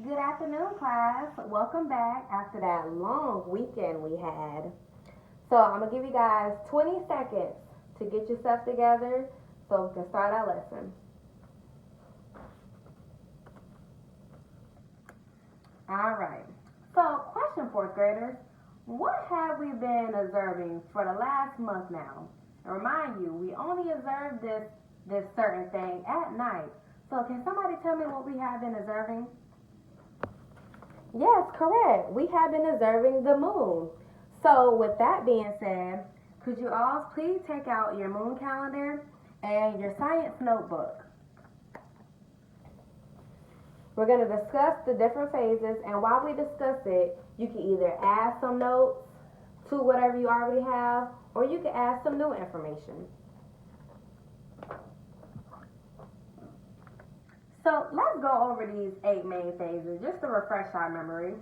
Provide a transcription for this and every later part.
Good afternoon, class. Welcome back after that long weekend we had. So, I'm going to give you guys 20 seconds to get yourself together so we can start our lesson. All right. So, question, fourth graders. What have we been observing for the last month now? And remind you, we only observe this certain thing at night. So, can somebody tell me what we have been observing? Yes, correct. We have been observing the moon. So, with that being said, could you all please take out your moon calendar and your science notebook? We're going to discuss the different phases, and while we discuss it, you can either add some notes to whatever you already have, or you can add some new information. So let's go over these 8 main phases just to refresh our memory.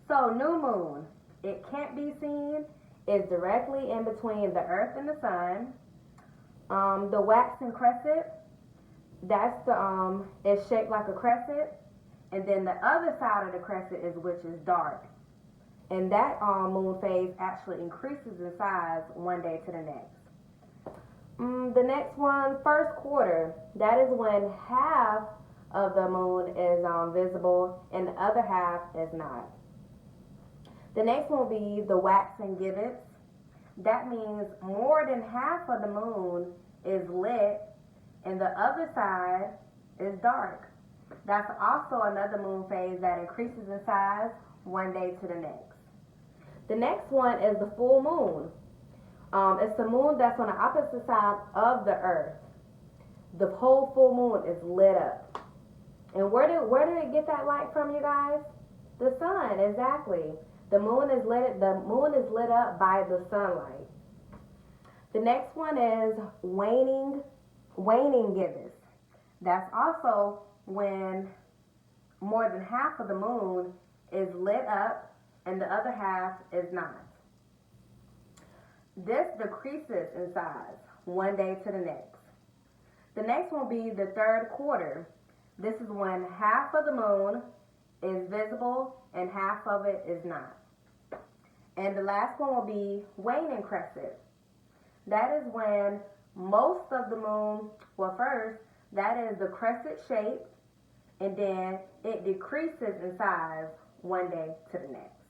So new moon, it can't be seen, is directly in between the earth and the sun. The waxing crescent, that's the it's shaped like a crescent, and then the other side of the crescent is which is dark. And that moon phase actually increases in size one day to the next. The next one, first quarter, that is when half of the moon is visible and the other half is not. The next one will be the waxing gibbous. That means more than half of the moon is lit and the other side is dark. That's also another moon phase that increases in size one day to the next. The next one is the full moon. It's the moon that's on the opposite side of the earth. The whole full moon is lit up. And where did it get that light from, you guys? The sun, exactly. The moon is lit up by the sunlight. The next one is waning gibbous. That's also when more than half of the moon is lit up and the other half is not. This decreases in size one day to the next. The next one will be the third quarter. This is when half of the moon is visible and half of it is not. And the last one will be waning crescent. That is when most of the moon, well, first, that is the crescent shape, and then it decreases in size one day to the next.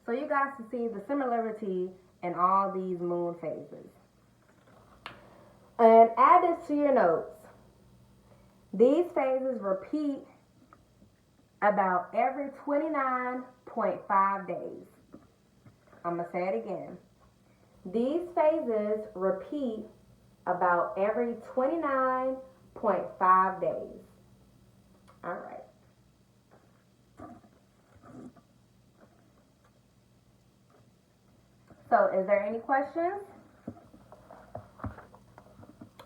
So you guys can see the similarity in all these moon phases. And add this to your notes. These phases repeat about every 29.5 days. I'm going to say it again. These phases repeat about every 29.5 days. All right. So, is there any questions?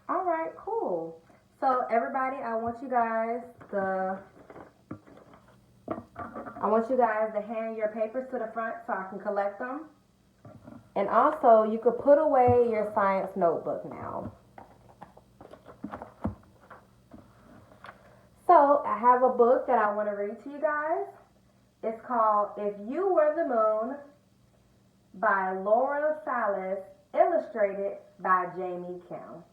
All right, cool. So, everybody, I want you guys to hand your papers to the front so I can collect them. And also, you could put away your science notebook now. So, I have a book that I want to read to you guys. It's called If You Were the Moon by Laura Salas, illustrated by Jamie Kim.